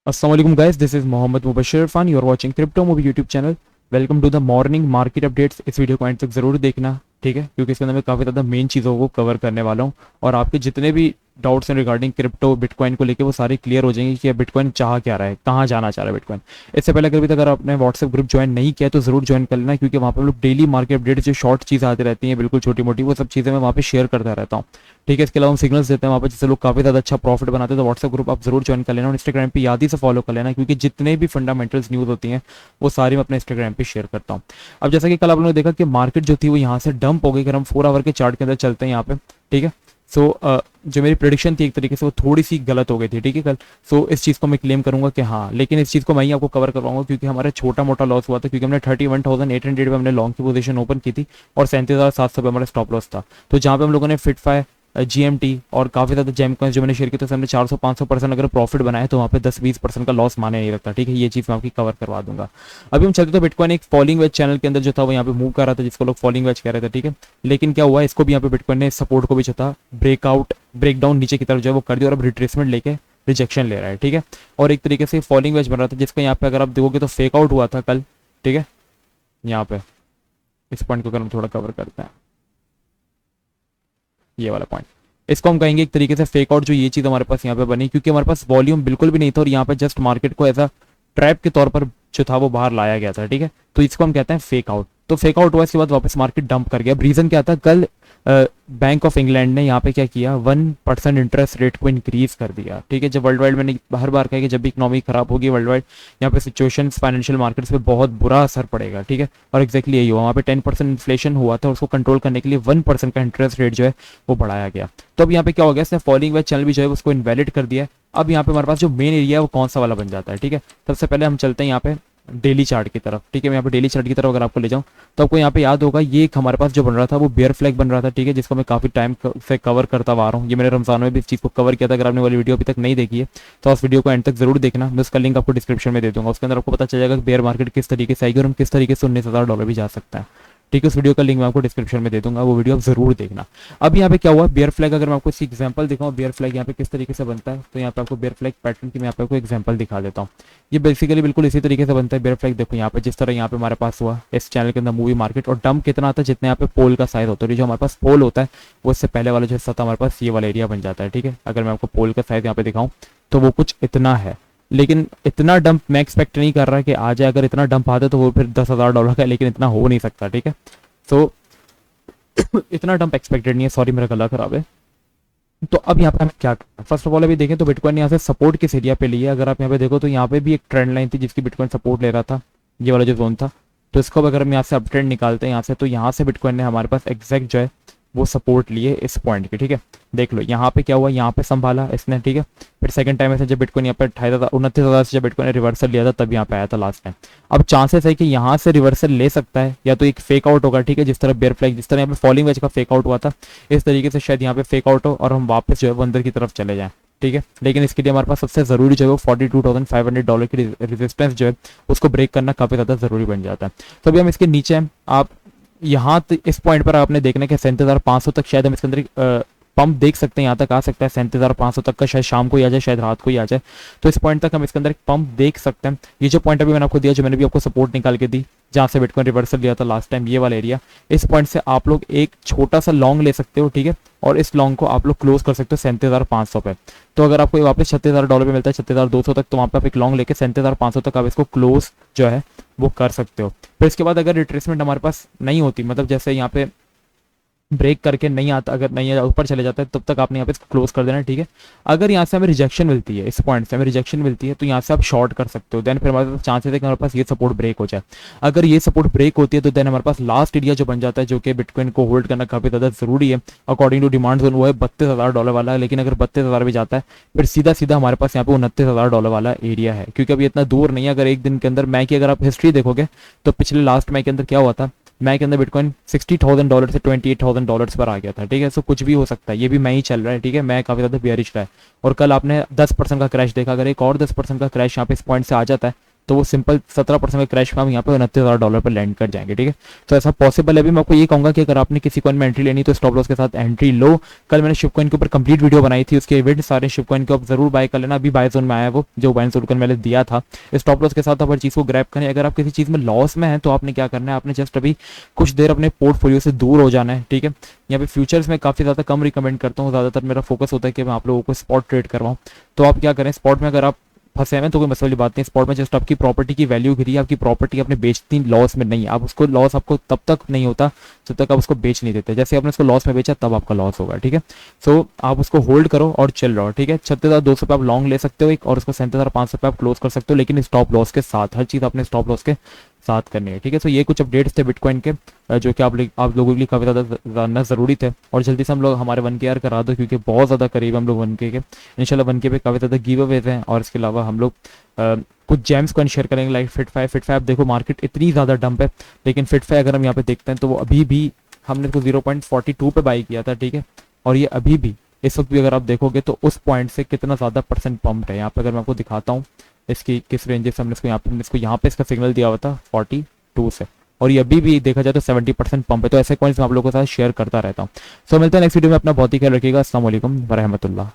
Assalamualaikum guys, this is Mohammed Mubashir Irfan. You are watching Crypto Movie YouTube channel. Welcome to the morning market updates. इस video को end तक जरूर देखना, ठीक है, क्योंकि इसके अंदर मैं काफ़ी ज़्यादा मेन चीज़ों को कवर करने वाला हूँ और आपके जितने भी डाउट्स हैं रिगार्डिंग क्रिप्टो बिटकॉइन को लेके वो सारे क्लियर हो जाएंगे कि बिटकॉइन चाह क्या रहा है, कहाँ जाना चाह रहा है बिटकॉइन। इससे पहले अगर आपने व्हाट्सएप ग्रुप ज्वाइन नहीं किया तो ज़रूर ज्वाइन कर लेना, क्योंकि वहाँ पर हम लोग डेली मार्केट अपडेट्स जो शॉर्ट चीज़ें आती रहती हैं बिल्कुल छोटी मोटी, वो सब चीज़ें मैं वहाँ पे शेयर करता रहता हूँ, ठीक है। इसके अलावा हम सिग्नल्स देते हैं वहाँ पर, जिससे लोग काफ़ी ज़्यादा अच्छा प्रॉफिट बनाते हैं। तो व्हाट्सएप ग्रुप आप जरूर ज्वाइन कर लेना और इंस्टाग्राम पे याद ही से फॉलो कर लेना, क्योंकि जितने भी फंडामेंटल्स न्यूज़ होती हैं वो सारी मैं अपने इंस्टाग्राम पे शेयर करता हूँ। अब जैसा कि कल आप लोगों ने देखा कि मार्केट जो थी वो यहाँ से डंप हो गई। अगर हम 4 आवर के चार्ट के अंदर चलते हैं यहाँ पे, ठीक है, सो जो मेरी प्रेडिक्शन थी एक तरीके से वो थोड़ी सी गलत हो गई थी, ठीक है कल। सो इस चीज़ को मैं क्लेम करूंगा कि हाँ, लेकिन इस चीज़ को मैं ही आपको कवर करवाऊंगा, क्योंकि हमारा छोटा मोटा लॉस हुआ था, क्योंकि हमने 31,800 पे हमने लॉन्ग की पोजीशन ओपन की थी और 37,700 पे हमारा स्टॉप लॉस था। तो जहाँ पे हम लोगों ने फिटफाई GMT और काफ़ी ज़्यादा जेम कॉइंस जो मैंने शेयर किए थे, हमने 400-500% अगर प्रॉफिट बनाया तो वहाँ पे 10-20% का लॉस माने नहीं रखता, ठीक है। ये चीज़ मैं आपकी कवर करवा दूंगा। अभी हम चलते तो बिटकॉइन एक फॉलिंग वेज चैनल के अंदर जो था वो यहाँ पे मूव कर रहा था, जिसको लोग फॉलिंग वेज कह रहे थे, ठीक है। लेकिन क्या हुआ, इसको भी यहाँ पे बिटकॉइन ने सपोर्ट को भी जो था ब्रेकडाउन नीचे की तरफ जो है वो कर दिया और अब रिट्रेसमेंट लेके रिजेक्शन ले रहा है, ठीक है। और एक तरीके से फॉलिंग वेज बन रहा था, जिसका यहाँ पे अगर आप देखोगे तो फेक आउट हुआ था कल, ठीक है। यहाँ पे इस पॉइंट को अगर हम थोड़ा कवर करते हैं, ये वाला पॉइंट, इसको हम कहेंगे एक तरीके से फेक आउट। जो ये चीज़ हमारे पास यहाँ पे बनी, क्योंकि हमारे पास वॉल्यूम बिल्कुल भी नहीं था और यहाँ पे जस्ट मार्केट को ऐसा ट्रैप के तौर पर जो था वो बाहर लाया गया था, ठीक है। तो इसको हम कहते हैं फेक आउट। तो फेक आउट हुआ, इसके बाद वापस मार्केट डंप कर गया। अब रीजन क्या था, कल बैंक ऑफ इंग्लैंड ने यहाँ पे क्या किया, 1% इंटरेस्ट रेट को इंक्रीज कर दिया, ठीक है। जब वर्ल्ड वाइड मैंने हर बार कहा कि जब भी इकोनॉमी खराब होगी वर्ल्ड वाइड, यहाँ पे सिचुएशन फाइनेंशियल मार्केट्स पे बहुत बुरा असर पड़ेगा, ठीक है। और एक्जैक्टली यही हुआ, वहाँ पे 10% इन्फ्लेशन हुआ था, उसको कंट्रोल करने के लिए 1% का इंटरेस्ट रेट जो है वो बढ़ाया गया। तो अब यहाँ पे क्या हो गया, इसने फॉलिंग वेज चैनल भी जो है उसको इनवैलिड कर दिया है। अब यहाँ पे हमारे पास जो मेन एरिया है वो कौन सा वाला बन जाता है, ठीक है। सबसे पहले हम चलते हैं यहाँ पे डेली चार्ट की तरफ, ठीक है। मैं यहाँ पे डेली चार्ट की तरफ अगर आपको ले जाऊँ तो आपको यहाँ पे याद होगा ये एक हमारे पास जो बन रहा था वो बेयर फ्लैग बन रहा था, ठीक है, जिसको मैं काफ़ी टाइम से कवर करता आ रहा हूँ। ये मैंने रमजान में भी इस चीज़ को कवर किया था। अगर आपने वाली वीडियो अभी तक नहीं देखी है तो उस वीडियो को एंड तक जरूर देखना, मैं उसका लिंक आपको डिस्क्रिप्शन में दे दूंगा। उसके अंदर आपको पता चल जाएगा कि बेयर मार्केट किस तरीके से आएगी और हम किस तरीके से $19,000 भी जा सकता है, ठीक है। उस वीडियो का लिंक मैं आपको डिस्क्रिप्शन में दे दूंगा, वो वीडियो आप जरूर देखना। अब यहाँ पे क्या हुआ, बेयर फ्लैग अगर मैं आपको इसकी एग्जांपल दिखाऊं, बेयर फ्लैग यहाँ पे किस तरीके से बनता है, तो यहाँ पे आपको बेयर फ्लैग पैटर्न की मैं यहाँ पे आपको एग्जांपल दिखा देता हूँ। ये बेसिकली बिल्कुल इसी तरीके से बनता है बेयर फ्लैग। देखो यहाँ पे जिस तरह यहाँ पे हमारे पास हुआ इस चैनल के अंदर मूवी मार्केट, और डंप कितना आता है, जितने यहाँ पे पोल का साइज होता है, जो हमारे पास पोल होता है वो इससे पहले वाला जो हिस्सा था हमारे पास ये वाला एरिया बन जाता है, ठीक है। अगर मैं आपको पोल का साइज यहाँ पे दिखाऊं तो वो कुछ इतना है, लेकिन इतना डंप मैं एक्सपेक्ट नहीं कर रहा कि आ जाए। अगर इतना डंप आता तो वो फिर $10,000 का है, लेकिन इतना हो नहीं सकता, ठीक है। तो इतना डंप एक्सपेक्टेड नहीं है, सॉरी मेरा गला खराब है। तो अब यहाँ पे हमें क्या करना, फर्स्ट ऑफ ऑल अभी देखें तो बिटकॉइन यहाँ से सपोर्ट किस एरिया पे लिए। अगर आप यहाँ पे देखो तो यहाँ पे भी एक ट्रेंड लाइन थी जिसकी बिटकॉइन सपोर्ट ले रहा था, ये वाला जो जोन था। तो इसको अगर हम यहाँ से अपट्रेंड निकालते हैं यहाँ से, तो यहाँ से बिटकॉइन ने हमारे पास एग्जैक्ट जो है वो सपोर्ट लिए इस पॉइंट के, ठीक है। देख लो यहाँ पे क्या हुआ, यहाँ पे संभाला इसने, ठीक है। फिर सेकंड टाइम ऐसे जब बिटकॉइन यहाँ पे 29,000 से जब बिटकॉइन ने रिवर्सल लिया था तब यहाँ पे आया था लास्ट टाइम। अब चांसेस है कि यहाँ से रिवर्सल ले सकता है, या तो एक फेक आउट होगा, ठीक है, जिस तरह बेयर फ्लैग, जिस तरह यहाँ पे फॉलिंग वेज का फेक आउट हुआ था, इस तरीके से शायद यहाँ पे फेक आउट हो और हम वापस जो है वो अंदर की तरफ चले जाएं, ठीक है। लेकिन इसके लिए हमारे पास सबसे जरूरी जो है वो $42,500 की रेजिस्टेंस जो है उसको ब्रेक करना काफी ज्यादा जरूरी बन जाता है। तो अभी हम इसके नीचे हैं, आप यहाँ इस पॉइंट पर आपने देखना है कि 37,500 तक शायद हम इसके अंदर पंप देख सकते हैं, यहाँ तक आ सकता है 37,500 तक का, शायद शाम को ही आ जाए, शायद रात को ही आ जाए। तो इस पॉइंट तक हम इसके अंदर एक पंप देख सकते हैं। ये जो पॉइंट अभी मैंने आपको दिया, जो मैंने भी आपको सपोर्ट निकाल के दी, जहाँ से बिटकॉइन रिवर्सल लिया था लास्ट टाइम, ये वाला एरिया, इस पॉइंट से आप लोग एक छोटा सा लॉन्ग ले सकते हो, ठीक है। और इस लॉन्ग को आप लोग क्लोज कर सकते हो 37,500 पे। तो अगर आपको वापस $36,000 पे मिलता है 36,200 तक, तो वहाँ पे आप एक लॉन्ग लेके 37,500 तक आप इसको क्लोज जो है वो कर सकते हो। फिर इसके बाद अगर रिट्रेसमेंट हमारे पास नहीं होती, मतलब जैसे यहाँ पे ब्रेक करके नहीं आता, अगर नहीं ऊपर चले जाता है तब तक आपने यहाँ पे इसको क्लोज कर देना, ठीक है। अगर यहाँ से हमें रिजेक्शन मिलती है, इस पॉइंट से हमें रिजेक्शन मिलती है, तो यहाँ से आप शॉर्ट कर सकते हो। देन फिर हमारे पास चांसेस है कि हमारे पास ये सपोर्ट ब्रेक हो जाए। अगर ये सपोर्ट ब्रेक होती है तो देन हमारे पास लास्ट एरिया जो बन जाता है, जो कि बिटकॉइन को होल्ड करना काफी ज्यादा जरूरी है अकॉर्डिंग टू डिमांड जोन, वो है $32,000 वाला। लेकिन अगर 32,000 भी जाता है फिर सीधा सीधा हमारे पास यहाँ पे $29,000 वाला एरिया है, क्योंकि अभी इतना दूर नहीं है। अगर एक दिन के अंदर मैं की अगर आप हिस्ट्री देखोगे तो पिछले लास्ट मै के अंदर क्या हुआ था, मैं के अंदर बिटकॉइन $60,000 से $28,000 पर आ गया था, ठीक है। सो कुछ भी हो सकता है, ये भी मैं ही चल रहा है, ठीक है। मैं काफी ज्यादा बेयरिश रहा है और कल आपने 10% का क्रैश देखा। अगर एक और 10% का क्रैश यहाँ पे इस पॉइंट से आ जाता है तो वो सिंपल 17% का क्रैश में हम यहाँ पे $29,000 पर लैंड कर जाएंगे, ठीक है। तो ऐसा पॉसिबल है। अभी मैं आपको ये कहूंगा कि अगर आपने किसी कॉइन में एंट्री लेनी तो स्टॉप लॉस के साथ एंट्री लो। कल मैंने शिप कॉइन के ऊपर कंप्लीट वीडियो बनाई थी, उसके विद सारे शिप कॉइन को आप जरूर बाय कर लेना। अभी बाय जोन में आया है वो, जो बाय जोन मैंने दिया था। स्टॉप लॉस के साथ आप हर चीज को ग्रैब करें। अगर आप किसी चीज में लॉस में है तो आपने क्या करना है, आपने जस्ट अभी कुछ देर अपने पोर्टफोलियो से दूर हो जाना है, ठीक है। यहाँ पे फ्यूचर्स में काफी ज्यादा कम रिकमेंड करता हूँ, ज्यादातर मेरा फोकस होता है कि मैं आप लोगों को स्पॉट ट्रेड करवाऊँ। तो आप क्या करें, स्पॉट में अगर आप फंसे हैं तो कोई मसले वाली बात नहीं। स्पॉट में जस्ट आपकी प्रॉपर्टी की वैल्यू गिरी है, आपकी प्रॉपर्टी आपने बेचती लॉस में नहीं है। आप उसको लॉस आपको तब तक नहीं होता जब तक आप उसको बेच नहीं देते। जैसे आपने उसको लॉस में बेचा तब आपका लॉस होगा, ठीक है। सो आप उसको होल्ड करो और चल रहो, ठीक है। 36,200 पे आप लॉन्ग ले सकते हो एक, और उसको 37,500 पे आप क्लोज कर सकते हो, लेकिन स्टॉप लॉस के साथ। हर चीज आपने स्टॉप लॉस के साथ करनी है, ठीक है। तो ये कुछ अपडेट्स थे बिटकॉइन के, जो कि आप लोगों के लिए काफ़ी ज़्यादा जानना ज़रूरी थे। और जल्दी से हम लोग हमारे 1K यार करा दो, क्योंकि बहुत ज़्यादा करीब हम लोग 1K के। इंशाल्लाह 1K पे काफ़ी ज़्यादा गिव अवेज हैं, और इसके अलावा हम लोग कुछ जेम्स को शेयर करेंगे, लाइक फिट फाई। देखो मार्केट इतनी ज़्यादा डंप है, लेकिन फिट फाई अगर हम यहाँ पे देखते हैं तो वो अभी भी हमने इसको 0.42 पे बाई किया था, ठीक है। और ये अभी भी इस वक्त भी अगर आप देखोगे तो उस पॉइंट से कितना ज़्यादा परसेंट पंप्ड है। यहाँ पे अगर मैं आपको दिखाता हूँ इसकी किस रेंजेस हमने इसको यहाँ पे इसका सिग्नल दिया हुआ था 42 से, और ये अभी भी देखा जाए तो 70% पंप है। तो ऐसे कॉइन्स मैं आप लोगों के साथ शेयर करता रहता हूँ। सो मिलते हैं नेक्स्ट वीडियो में। अपना बहुत ही ख्याल रखिएगा। अस्सलाम वालेकुम व रहमतुल्लाह।